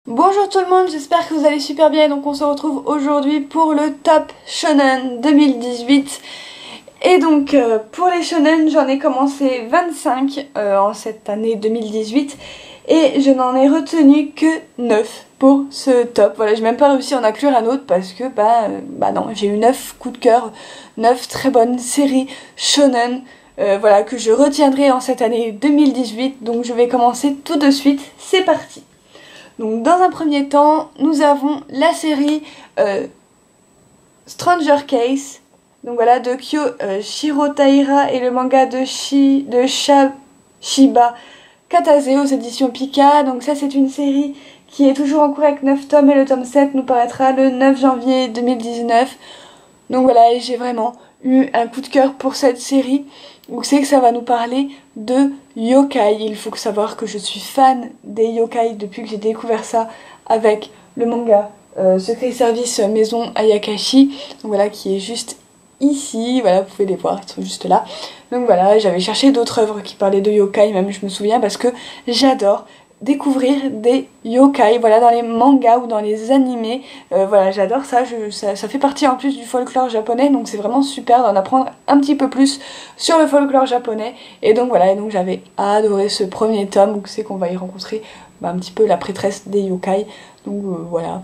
Bonjour tout le monde, j'espère que vous allez super bien. Donc on se retrouve aujourd'hui pour le Top Shonen 2018. Et donc pour les shonen, j'en ai commencé 25 en cette année 2018 et je n'en ai retenu que 9 pour ce top. Voilà, j'ai même pas réussi à en inclure un autre parce que bah non, j'ai eu 9 coups de cœur, 9 très bonnes séries shonen. Voilà, que je retiendrai en cette année 2018. Donc je vais commencer tout de suite, c'est parti. Donc dans un premier temps, nous avons la série Stranger Case, donc voilà, de Kyo Shirotaira et le manga de Shiba Katase aux éditions Pika. Donc ça c'est une série qui est toujours en cours avec 9 tomes et le tome 7 nous paraîtra le 9 janvier 2019. Donc voilà, et j'ai vraiment eu un coup de cœur pour cette série. Où c'est que ça va nous parler de yokai. Il faut savoir que je suis fan des yokai depuis que j'ai découvert ça avec le manga Secret Service Maison Ayakashi. Donc voilà, qui est juste ici. Voilà, vous pouvez les voir, ils sont juste là. Donc voilà, j'avais cherché d'autres œuvres qui parlaient de yokai, même je me souviens, parce que j'adore découvrir des yokai, voilà, dans les mangas ou dans les animés. Voilà, j'adore ça. Ça fait partie en plus du folklore japonais, donc c'est vraiment super d'en apprendre un petit peu plus sur le folklore japonais. Et donc voilà, et donc j'avais adoré ce premier tome où c'est qu'on va y rencontrer un petit peu la prêtresse des yokai. Donc voilà.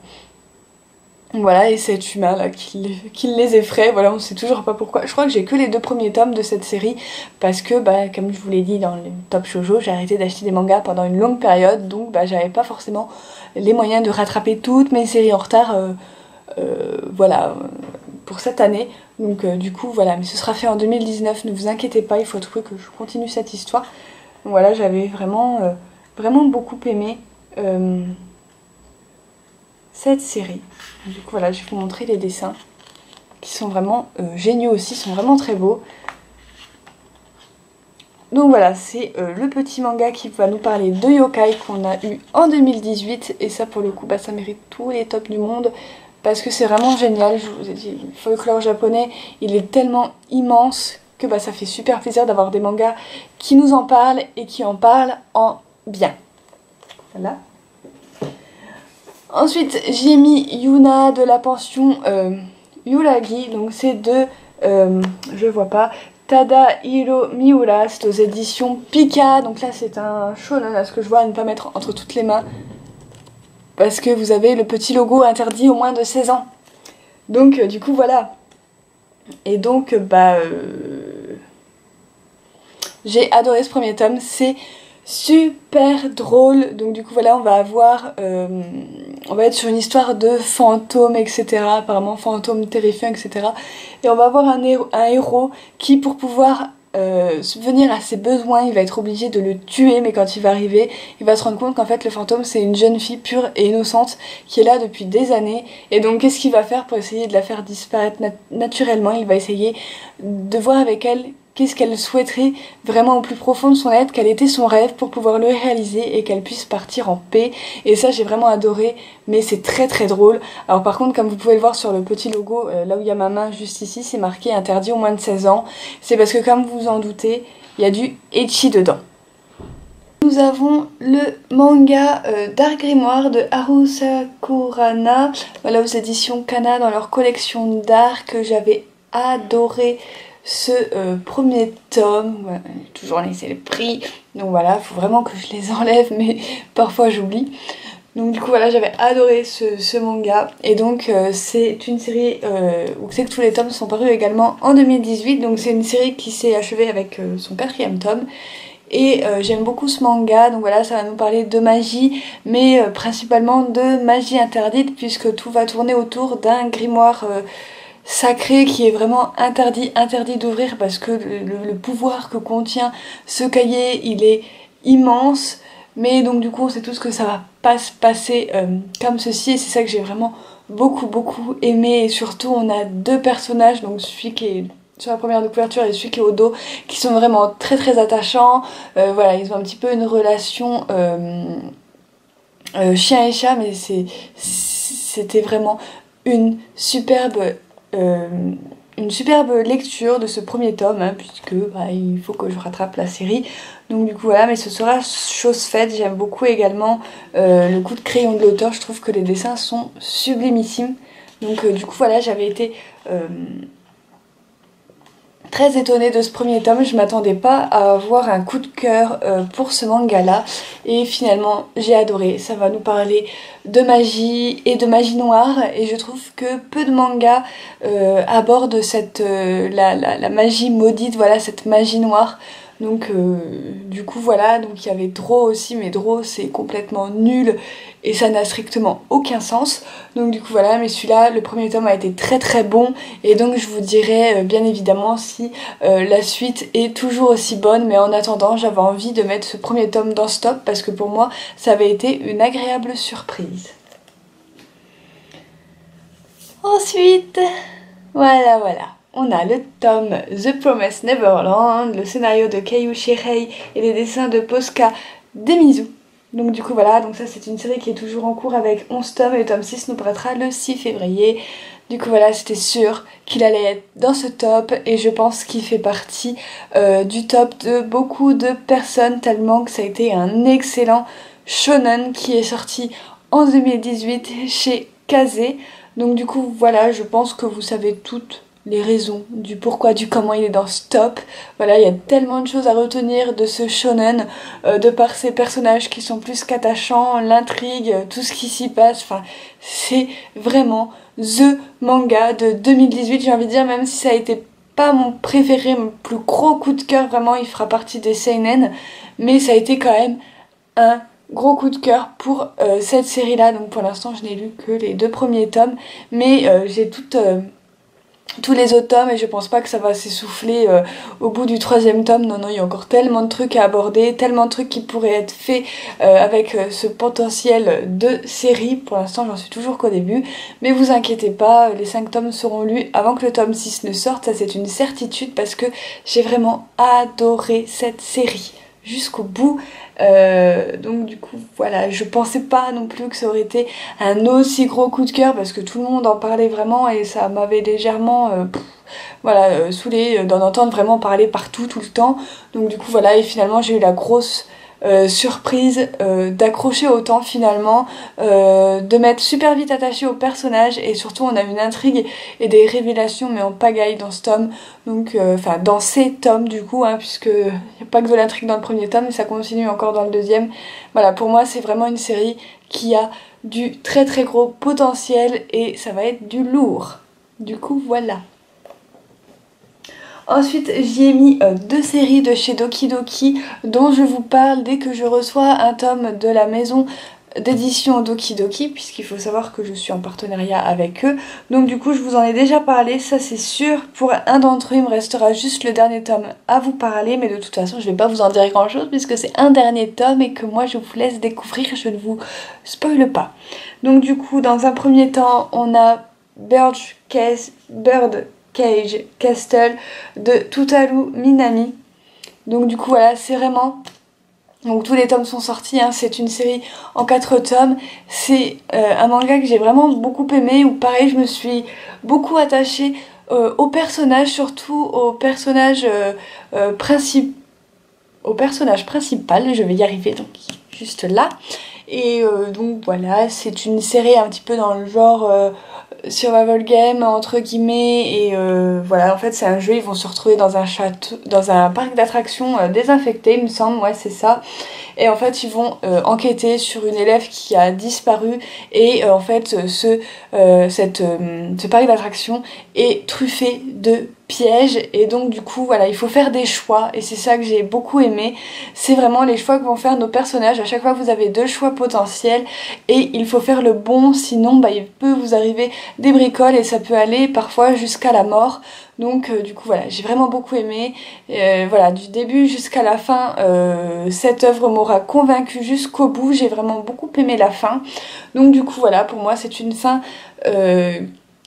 Voilà, et cet humain là qui les effraie, voilà, on sait toujours pas pourquoi. Je crois que j'ai que les 2 premiers tomes de cette série parce que, comme je vous l'ai dit dans le Top Shoujo, j'ai arrêté d'acheter des mangas pendant une longue période, donc j'avais pas forcément les moyens de rattraper toutes mes séries en retard, voilà, pour cette année. Donc du coup, voilà, mais ce sera fait en 2019, ne vous inquiétez pas, il faut trouver que je continue cette histoire. Donc voilà, j'avais vraiment beaucoup aimé cette série. Du coup voilà, je vais vous montrer les dessins qui sont vraiment géniaux aussi, sont vraiment très beaux. Donc voilà, c'est le petit manga qui va nous parler de yokai qu'on a eu en 2018 et ça pour le coup ça mérite tous les tops du monde parce que c'est vraiment génial. Je vous ai dit, le folklore japonais il est tellement immense que ça fait super plaisir d'avoir des mangas qui nous en parlent et qui en parlent en bien. Voilà. Ensuite, j'ai mis Yuna de la pension Yuragi, donc c'est de, je vois pas, Tadahiro Miura, c'est aux éditions Pika, donc là c'est un shonen à ce que je vois à ne pas mettre entre toutes les mains, parce que vous avez le petit logo interdit au moins de 16 ans. Donc du coup voilà, et donc j'ai adoré ce premier tome, c'est super drôle. Donc du coup voilà, on va être sur une histoire de fantômes, etc. Apparemment fantômes terrifiants, etc. Et on va avoir un héros qui, pour pouvoir subvenir à ses besoins, il va être obligé de le tuer, mais quand il va arriver, il va se rendre compte qu'en fait le fantôme c'est une jeune fille pure et innocente qui est là depuis des années. Et donc qu'est-ce qu'il va faire pour essayer de la faire disparaître naturellement? Il va essayer de voir avec elle qu'est-ce qu'elle souhaiterait vraiment au plus profond de son être, quel était son rêve pour pouvoir le réaliser et qu'elle puisse partir en paix. Et ça j'ai vraiment adoré, mais c'est très très drôle. Alors par contre, comme vous pouvez le voir sur le petit logo, là où il y a ma main juste ici, c'est marqué interdit aux moins de 16 ans. C'est parce que comme vous vous en doutez, il y a du ecchi dedans. Nous avons le manga Dark Grimoire de Haru Sakurana, voilà, aux éditions Kana dans leur collection d'art que j'avais adoré. Ce premier tome, voilà, toujours laisser le prix, donc voilà, faut vraiment que je les enlève, mais parfois j'oublie. Donc du coup voilà, j'avais adoré ce manga, et donc c'est une série où c'est que tous les tomes sont parus également en 2018, donc c'est une série qui s'est achevée avec son 4e tome, et j'aime beaucoup ce manga, donc voilà, ça va nous parler de magie, mais principalement de magie interdite, puisque tout va tourner autour d'un grimoire sacré qui est vraiment interdit d'ouvrir parce que le pouvoir que contient ce cahier il est immense, mais donc du coup on sait tous que ça va pas se passer comme ceci, et c'est ça que j'ai vraiment beaucoup aimé. Et surtout on a 2 personnages, donc celui qui est sur la première de couverture et celui qui est au dos, qui sont vraiment très attachants. Voilà, ils ont un petit peu une relation chien et chat, mais c'était vraiment une superbe une superbe lecture de ce premier tome, hein, puisque bah, il faut que je rattrape la série. Donc du coup voilà, mais ce sera chose faite. J'aime beaucoup également le coup de crayon de l'auteur, je trouve que les dessins sont sublimissimes. Donc du coup voilà, j'avais été très étonnée de ce premier tome, je m'attendais pas à avoir un coup de cœur pour ce manga là et finalement j'ai adoré. Ça va nous parler de magie et de magie noire et je trouve que peu de mangas abordent la magie maudite, voilà, cette magie noire. Donc du coup voilà, donc il y avait Draw aussi, mais Draw c'est complètement nul et ça n'a strictement aucun sens. Donc du coup voilà, mais celui-là, le premier tome a été très très bon et donc je vous dirai bien évidemment si la suite est toujours aussi bonne, mais en attendant j'avais envie de mettre ce premier tome dans Stop parce que pour moi ça avait été une agréable surprise. Ensuite, voilà. On a le tome The Promised Neverland, le scénario de Keiyu Shirei et les dessins de Posca Demizu. Donc du coup voilà, donc ça c'est une série qui est toujours en cours avec 11 tomes et le tome 6 nous paraîtra le 6 février. Du coup voilà, c'était sûr qu'il allait être dans ce top et je pense qu'il fait partie du top de beaucoup de personnes tellement que ça a été un excellent shonen qui est sorti en 2018 chez Kazé. Donc du coup voilà, je pense que vous savez toutes les raisons du pourquoi, du comment il est dans ce top. Voilà, il y a tellement de choses à retenir de ce shonen, de par ses personnages qui sont plus qu'attachants, l'intrigue, tout ce qui s'y passe. Enfin, c'est vraiment THE manga de 2018, j'ai envie de dire, même si ça a été pas mon préféré, mon plus gros coup de cœur, vraiment, il fera partie des seinen, mais ça a été quand même un gros coup de cœur pour cette série-là. Donc pour l'instant, je n'ai lu que les 2 premiers tomes, mais j'ai tous les autres tomes et je pense pas que ça va s'essouffler au bout du 3e tome. Non, il y a encore tellement de trucs à aborder, tellement de trucs qui pourraient être faits avec ce potentiel de série. Pour l'instant, j'en suis toujours qu'au début, mais vous inquiétez pas, les 5 tomes seront lus avant que le tome 6 ne sorte, ça c'est une certitude parce que j'ai vraiment adoré cette série jusqu'au bout. Donc du coup voilà, je pensais pas non plus que ça aurait été un aussi gros coup de cœur parce que tout le monde en parlait vraiment et ça m'avait légèrement saoulée d'en entendre vraiment parler partout tout le temps. Donc du coup voilà, et finalement j'ai eu la grosse surprise d'accrocher autant finalement, de m'être super vite attachée au personnage et surtout on a une intrigue et des révélations mais en pagaille dans ce tome, donc enfin dans ces tomes du coup, hein, puisque il n'y a pas que de l'intrigue dans le premier tome mais ça continue encore dans le 2e. Voilà, pour moi c'est vraiment une série qui a du très très gros potentiel et ça va être du lourd. Du coup voilà. Ensuite, j'y ai mis 2 séries de chez Doki Doki dont je vous parle dès que je reçois un tome de la maison d'édition Doki Doki, puisqu'il faut savoir que je suis en partenariat avec eux. Donc du coup, je vous en ai déjà parlé, ça c'est sûr. Pour un d'entre eux, il me restera juste le dernier tome à vous parler, mais de toute façon, je vais pas vous en dire grand chose puisque c'est un dernier tome et que moi je vous laisse découvrir, je ne vous spoile pas. Donc du coup, dans un premier temps, on a Bird Cage Castle de Tutaru Minami. Donc du coup voilà, c'est vraiment... Donc tous les tomes sont sortis, hein. C'est une série en 4 tomes. C'est un manga que j'ai vraiment beaucoup aimé, où pareil je me suis beaucoup attachée au personnage, surtout au personnage principal, je vais y arriver, donc juste là. Et donc voilà, c'est une série un petit peu dans le genre survival game entre guillemets, et voilà, en fait c'est un jeu, ils vont se retrouver dans un château, dans un parc d'attractions désinfecté, il me semble, ouais c'est ça. Et en fait ils vont enquêter sur une élève qui a disparu et en fait ce parc d'attractions est truffé de pièges et donc du coup voilà, il faut faire des choix et c'est ça que j'ai beaucoup aimé. C'est vraiment les choix que vont faire nos personnages. À chaque fois vous avez 2 choix potentiels et il faut faire le bon, sinon bah, il peut vous arriver des bricoles et ça peut aller parfois jusqu'à la mort. Donc du coup voilà, j'ai vraiment beaucoup aimé. Voilà, du début jusqu'à la fin, cette œuvre m'aura convaincue jusqu'au bout. J'ai vraiment beaucoup aimé la fin. Donc du coup voilà, pour moi c'est une fin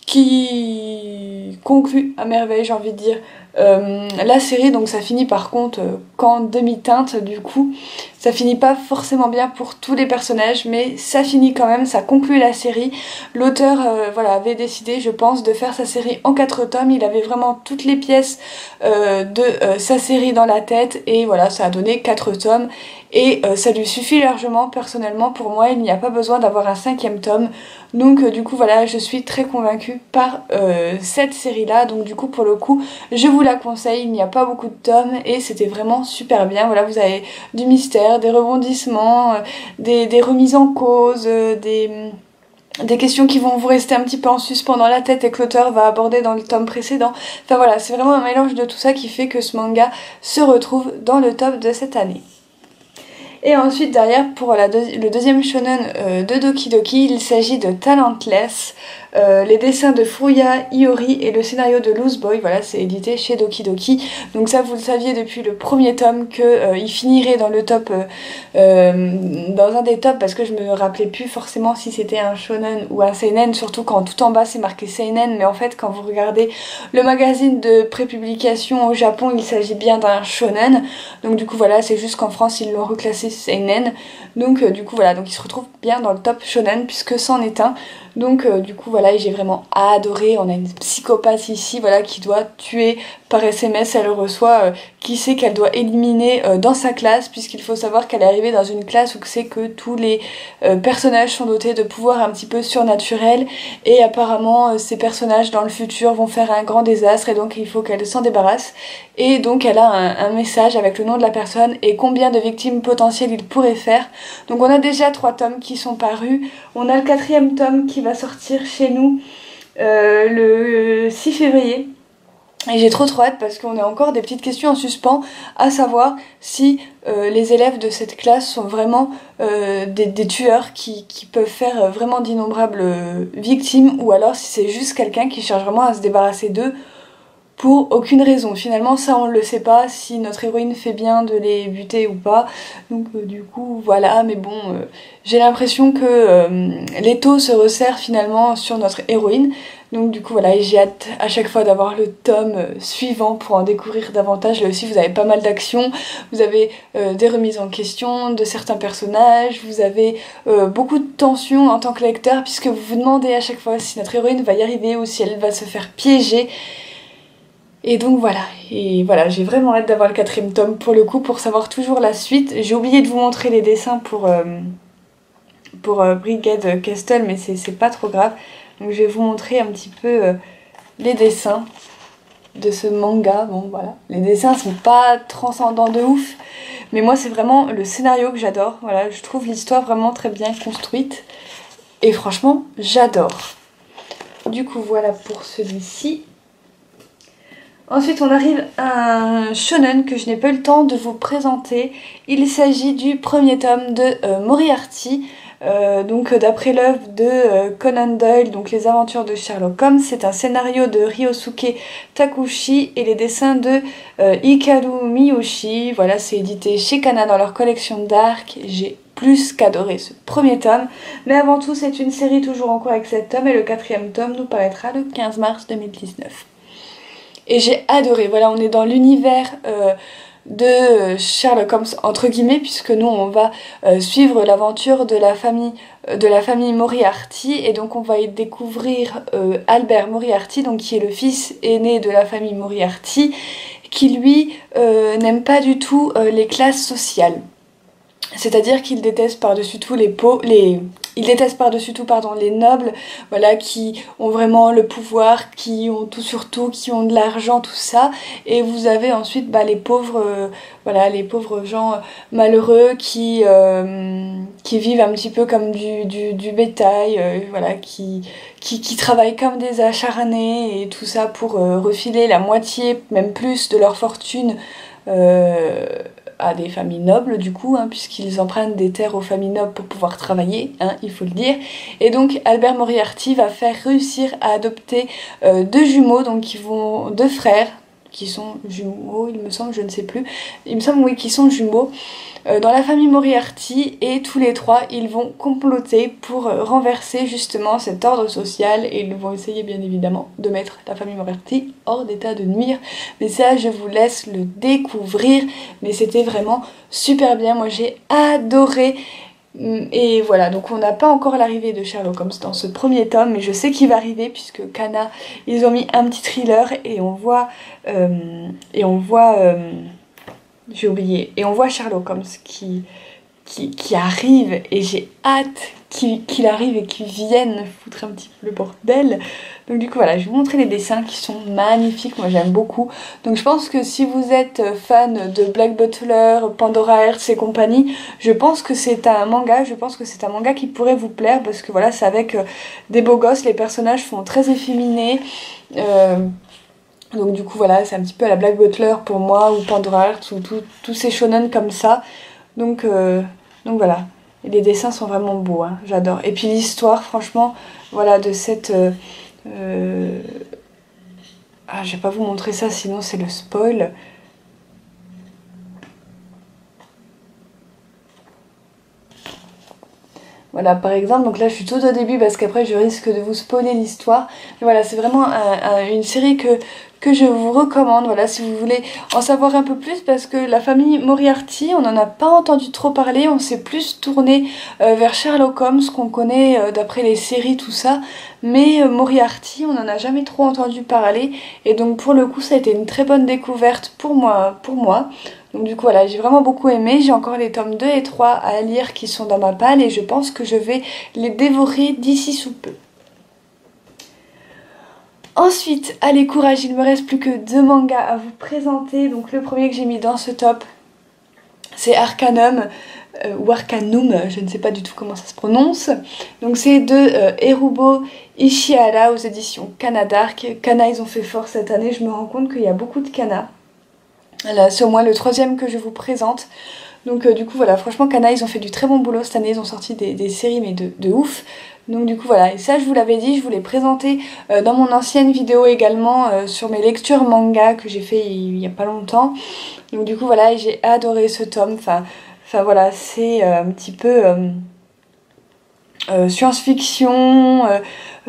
qui conclut à merveille, j'ai envie de dire, La série, donc ça finit par contre qu'en demi-teinte, du coup ça finit pas forcément bien pour tous les personnages, mais ça finit quand même, ça conclut la série. L'auteur voilà, avait décidé, je pense, de faire sa série en 4 tomes. Il avait vraiment toutes les pièces de sa série dans la tête, et voilà, ça a donné 4 tomes. Et ça lui suffit largement. Personnellement, pour moi, il n'y a pas besoin d'avoir un 5e tome. Donc du coup voilà, je suis très convaincue par cette série là. Donc du coup, pour le coup, je vous la conseille. Il n'y a pas beaucoup de tomes et c'était vraiment super bien. Voilà, vous avez du mystère, des rebondissements, des remises en cause, des questions qui vont vous rester un petit peu en suspens dans la tête et que l'auteur va aborder dans le tome précédent. Enfin voilà, c'est vraiment un mélange de tout ça qui fait que ce manga se retrouve dans le top de cette année. Et ensuite derrière, pour le deuxième shonen de Doki Doki, il s'agit de Talentless. Les dessins de Furuya Iori et le scénario de Loose Boy, voilà, c'est édité chez Doki Doki. Donc ça, vous le saviez depuis le premier tome que il finirait dans le top, dans un des tops, parce que je me rappelais plus forcément si c'était un shonen ou un seinen, surtout quand tout en bas c'est marqué seinen, mais en fait quand vous regardez le magazine de prépublication au Japon, il s'agit bien d'un shonen. Donc du coup voilà, c'est juste qu'en France ils l'ont reclassé seinen. Donc du coup voilà, donc il se retrouve bien dans le top shonen puisque c'en est un. Donc du coup voilà, j'ai vraiment adoré. On a une psychopathe ici, voilà, qui doit tuer par SMS. Elle reçoit qui sait qu'elle doit éliminer dans sa classe, puisqu'il faut savoir qu'elle est arrivée dans une classe où c'est que tous les personnages sont dotés de pouvoirs un petit peu surnaturels, et apparemment ces personnages dans le futur vont faire un grand désastre, et donc il faut qu'elle s'en débarrasse. Et donc elle a un message avec le nom de la personne et combien de victimes potentielles il pourrait faire. Donc on a déjà 3 tomes qui sont parus. On a le 4e tome qui va sortir chez nous le 6 février. Et j'ai trop hâte parce qu'on a encore des petites questions en suspens, à savoir si les élèves de cette classe sont vraiment des tueurs qui peuvent faire vraiment d'innombrables victimes, ou alors si c'est juste quelqu'un qui cherche vraiment à se débarrasser d'eux pour aucune raison. Finalement ça on le sait pas, si notre héroïne fait bien de les buter ou pas. Donc du coup voilà, mais bon, j'ai l'impression que l'étau se resserre finalement sur notre héroïne. Donc du coup voilà, et j'ai hâte à chaque fois d'avoir le tome suivant pour en découvrir davantage. Là aussi vous avez pas mal d'actions, vous avez des remises en question de certains personnages, vous avez beaucoup de tension en tant que lecteur, puisque vous vous demandez à chaque fois si notre héroïne va y arriver ou si elle va se faire piéger. Et donc voilà, j'ai vraiment hâte d'avoir le 4e tome pour le coup, pour savoir toujours la suite. J'ai oublié de vous montrer les dessins pour Brigade Castle, mais c'est pas trop grave. Donc je vais vous montrer un petit peu les dessins de ce manga. Bon voilà, les dessins sont pas transcendants de ouf, mais moi c'est vraiment le scénario que j'adore. Voilà, je trouve l'histoire vraiment très bien construite, et franchement j'adore. Du coup voilà pour celui-ci. Ensuite on arrive à un shonen que je n'ai pas eu le temps de vous présenter. Il s'agit du 1er tome de Moriarty, donc d'après l'œuvre de Conan Doyle, donc les aventures de Sherlock Holmes. C'est un scénario de Ryosuke Takushi et les dessins de Hikaru Miyoshi. Voilà, c'est édité chez Kana dans leur collection Dark. J'ai plus qu'adoré ce 1er tome, mais avant tout c'est une série toujours en cours avec 7 tomes, et le 4e tome nous paraîtra le 15 mars 2019. Et j'ai adoré. Voilà, on est dans l'univers de Sherlock Holmes entre guillemets, puisque nous on va suivre l'aventure de la famille Moriarty, et donc on va y découvrir Albert Moriarty, donc qui est le fils aîné de la famille Moriarty, qui lui n'aime pas du tout les classes sociales. C'est-à-dire qu'il déteste par-dessus tout il déteste par-dessus tout, les nobles, voilà, qui ont vraiment le pouvoir, qui ont tout sur tout, qui ont de l'argent, tout ça. Et vous avez ensuite les pauvres, voilà, les pauvres gens malheureux qui vivent un petit peu comme du bétail, voilà, qui travaillent comme des acharnés et tout ça pour refiler la moitié, même plus, de leur fortune à des familles nobles du coup, puisqu'ils empruntent des terres aux familles nobles pour pouvoir travailler, il faut le dire. Et donc Albert Moriarty va faire réussir à adopter 2 jumeaux, donc 2 frères qui sont jumeaux, il me semble, je ne sais plus, il me semble oui qu'ils sont jumeaux, dans la famille Moriarty et tous les trois ils vont comploter pour renverser justement cet ordre social et ils vont essayer bien évidemment de mettre la famille Moriarty hors d'état de nuire. Mais ça je vous laisse le découvrir, mais c'était vraiment super bien, moi j'ai adoré. Et voilà, donc on n'a pas encore l'arrivée de Sherlock Holmes dans ce premier tome, mais je sais qu'il va arriver puisque Kana, ils ont mis un petit thriller et on voit j'ai oublié, et on voit Sherlock Holmes qui arrive et j'ai hâte qu'il arrive et qu'il vienne foutre un petit peu le bordel. Donc du coup voilà, je vais vous montrer les dessins qui sont magnifiques, moi j'aime beaucoup. Donc je pense que si vous êtes fan de Black Butler, Pandora Hearts et compagnie, je pense que c'est un manga qui pourrait vous plaire parce que voilà, c'est avec des beaux gosses, les personnages sont très efféminés. Donc du coup voilà, c'est un petit peu à la Black Butler pour moi, ou Pandora Hearts, ou tous ces shonen comme ça. Donc voilà, et les dessins sont vraiment beaux, hein, j'adore. Et puis l'histoire, franchement, voilà, de cette... Ah, je vais pas vous montrer ça, sinon c'est le spoil. Voilà, par exemple, donc là je suis tout au début parce qu'après je risque de vous spoiler l'histoire. Mais voilà, c'est vraiment une série que je vous recommande, voilà, si vous voulez en savoir un peu plus, parce que la famille Moriarty, on n'en a pas entendu trop parler, on s'est plus tourné vers Sherlock Holmes, qu'on connaît d'après les séries, tout ça, mais Moriarty, on n'en a jamais trop entendu parler, et donc pour le coup, ça a été une très bonne découverte pour moi. Donc du coup voilà, j'ai vraiment beaucoup aimé, j'ai encore les tomes 2 et 3 à lire qui sont dans ma palle, et je pense que je vais les dévorer d'ici sous peu. Ensuite, allez courage, il me reste plus que 2 mangas à vous présenter. Donc le premier que j'ai mis dans ce top, c'est Arcanum, ou Arcanum, je ne sais pas du tout comment ça se prononce. Donc c'est de Erubo Ishihara aux éditions Canadark. Kana, ils ont fait fort cette année, je me rends compte qu'il y a beaucoup de Kana. Là, c'est au moins le 3e que je vous présente. Donc du coup voilà, franchement Kana, ils ont fait du très bon boulot cette année, ils ont sorti des séries mais de ouf. Donc du coup voilà, et ça je vous l'avais dit, je vous l'ai présenté dans mon ancienne vidéo également sur mes lectures manga que j'ai fait il y a pas longtemps. Donc du coup voilà, j'ai adoré ce tome, enfin voilà, c'est un petit peu science-fiction,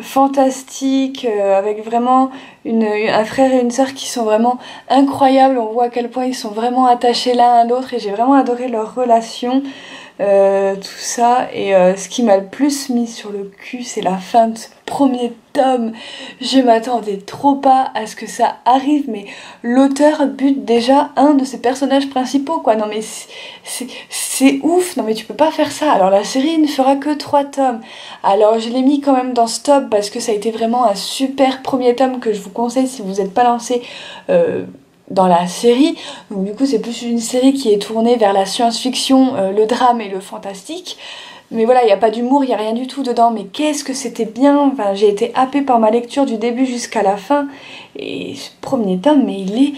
fantastique, avec vraiment un frère et une sœur qui sont vraiment incroyables. On voit à quel point ils sont vraiment attachés l'un à l'autre et j'ai vraiment adoré leur relation. Tout ça, et ce qui m'a le plus mis sur le cul, c'est la fin de ce premier tome. Je m'attendais trop pas à ce que ça arrive, mais l'auteur bute déjà un de ses personnages principaux, quoi. Non mais c'est ouf, non mais tu peux pas faire ça. Alors la série ne fera que 3 tomes, alors je l'ai mis quand même dans ce top parce que ça a été vraiment un super premier tome que je vous conseille si vous n'êtes pas lancé dans la série. Donc du coup c'est plus une série qui est tournée vers la science-fiction, le drame et le fantastique. Mais voilà, il n'y a pas d'humour, il n'y a rien du tout dedans. Mais qu'est-ce que c'était bien, enfin, j'ai été happée par ma lecture du début jusqu'à la fin. Et ce premier tome, mais il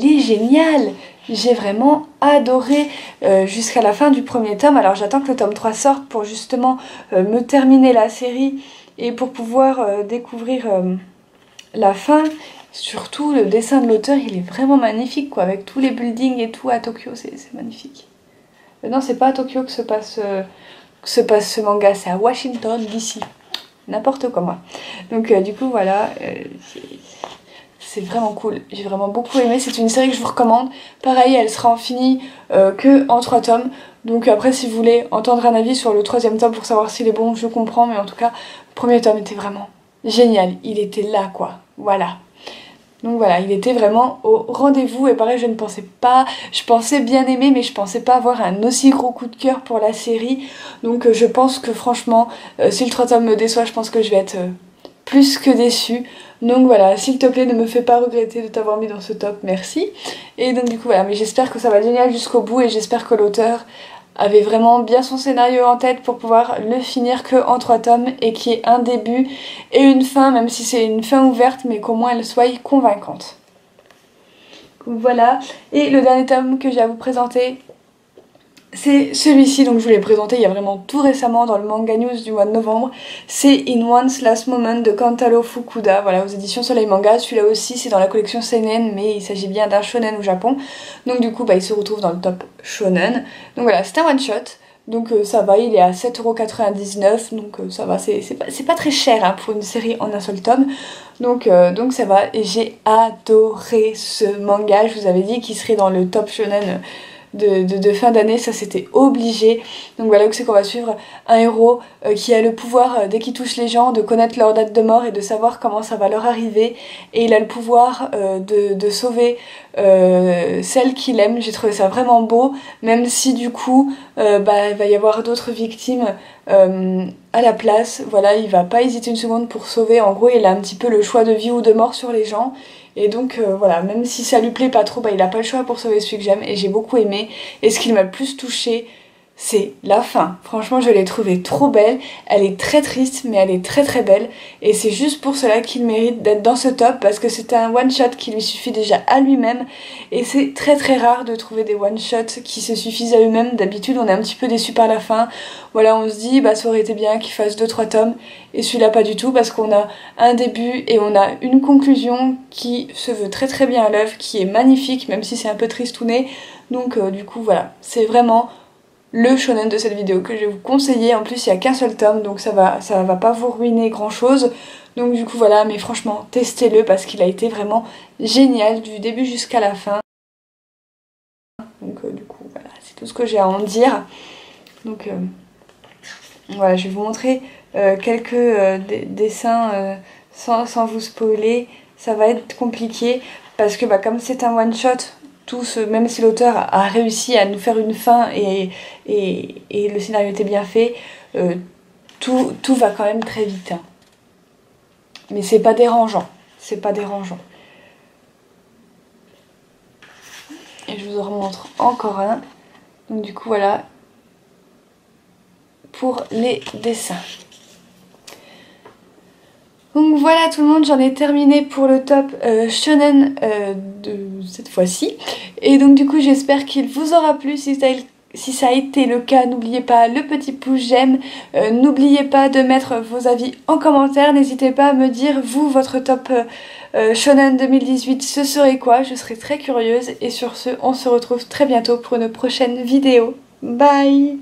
est génial. J'ai vraiment adoré jusqu'à la fin du premier tome. Alors j'attends que le tome 3 sorte pour justement me terminer la série et pour pouvoir découvrir la fin. Surtout le dessin de l'auteur, il est vraiment magnifique, quoi, avec tous les buildings et tout à Tokyo, c'est magnifique. Non, c'est pas à Tokyo que se passe ce manga, c'est à Washington DC. N'importe quoi, moi. Donc du coup voilà, c'est vraiment cool, j'ai vraiment beaucoup aimé, c'est une série que je vous recommande. Pareil, elle sera en finie que en 3 tomes. Donc après, si vous voulez entendre un avis sur le 3e tome pour savoir s'il est bon, je comprends, mais en tout cas, le premier tome était vraiment génial, il était là, quoi, voilà. Donc voilà, il était vraiment au rendez-vous et pareil, je pensais bien aimer, mais je pensais pas avoir un aussi gros coup de cœur pour la série. Donc je pense que franchement, si le 3 tome me déçoit, je pense que je vais être plus que déçue. Donc voilà, s'il te plaît, ne me fais pas regretter de t'avoir mis dans ce top, merci. Et donc du coup voilà, mais j'espère que ça va être génial jusqu'au bout et j'espère que l'auteur avait vraiment bien son scénario en tête pour pouvoir le finir que en 3 tomes et qu'il y ait un début et une fin, même si c'est une fin ouverte, mais qu'au moins elle soit convaincante. Donc voilà, et le dernier tome que j'ai à vous présenter, c'est celui-ci, donc je vous l'ai présenté il y a vraiment tout récemment dans le Manga News du mois de novembre. C'est In One's Last Moment de Kantaro Fukuda, voilà, aux éditions Soleil Manga. Celui-là aussi c'est dans la collection seinen, mais il s'agit bien d'un shonen au Japon. Donc du coup il se retrouve dans le top shonen. Donc voilà, c'est un one shot. Donc ça va, il est à 7,99€, donc ça va, c'est pas très cher hein, pour une série en un seul tome. Donc ça va, et j'ai adoré ce manga. Je vous avais dit qu'il serait dans le top shonen de fin d'année, ça c'était obligé. Donc voilà, c'est qu'on va suivre un héros qui a le pouvoir, dès qu'il touche les gens, de connaître leur date de mort et de savoir comment ça va leur arriver. Et il a le pouvoir de sauver celle qu'il aime. J'ai trouvé ça vraiment beau, même si du coup il va y avoir d'autres victimes à la place. Voilà, il va pas hésiter une seconde pour sauver. En gros, il a un petit peu le choix de vie ou de mort sur les gens. Et donc voilà, même si ça lui plaît pas trop, il a pas le choix pour sauver celui que j'aime, et j'ai beaucoup aimé. Et ce qui m'a le plus touchée, c'est la fin. Franchement, je l'ai trouvée trop belle. Elle est très triste, mais elle est très très belle. Et c'est juste pour cela qu'il mérite d'être dans ce top, parce que c'est un one-shot qui lui suffit déjà à lui-même. Et c'est très très rare de trouver des one-shots qui se suffisent à eux-mêmes. D'habitude, on est un petit peu déçu par la fin. Voilà, on se dit, ça aurait été bien qu'il fasse 2-3 tomes. Et celui-là, pas du tout, parce qu'on a un début et on a une conclusion qui se veut très très bien à l'œuvre, qui est magnifique, même si c'est un peu tristouné. Donc du coup, voilà, c'est vraiment le shonen de cette vidéo que je vais vous conseiller. En plus il n'y a qu'un seul tome, donc ça va pas vous ruiner grand chose. Donc du coup voilà, mais franchement testez-le parce qu'il a été vraiment génial du début jusqu'à la fin. Donc du coup voilà, c'est tout ce que j'ai à en dire. Donc voilà, je vais vous montrer quelques dessins sans vous spoiler. Ça va être compliqué parce que comme c'est un one shot, même si l'auteur a réussi à nous faire une fin et le scénario était bien fait, tout va quand même très vite. Hein. Mais c'est pas dérangeant. C'est pas dérangeant. Et je vous en remontre encore un. Donc du coup voilà pour les dessins. Donc voilà tout le monde, j'en ai terminé pour le top shonen de cette fois-ci. Et donc du coup j'espère qu'il vous aura plu. Si ça a été le cas, n'oubliez pas le petit pouce j'aime. N'oubliez pas de mettre vos avis en commentaire. N'hésitez pas à me dire, vous, votre top shonen 2018, ce serait quoi? Je serais très curieuse. Et sur ce, on se retrouve très bientôt pour une prochaine vidéo. Bye!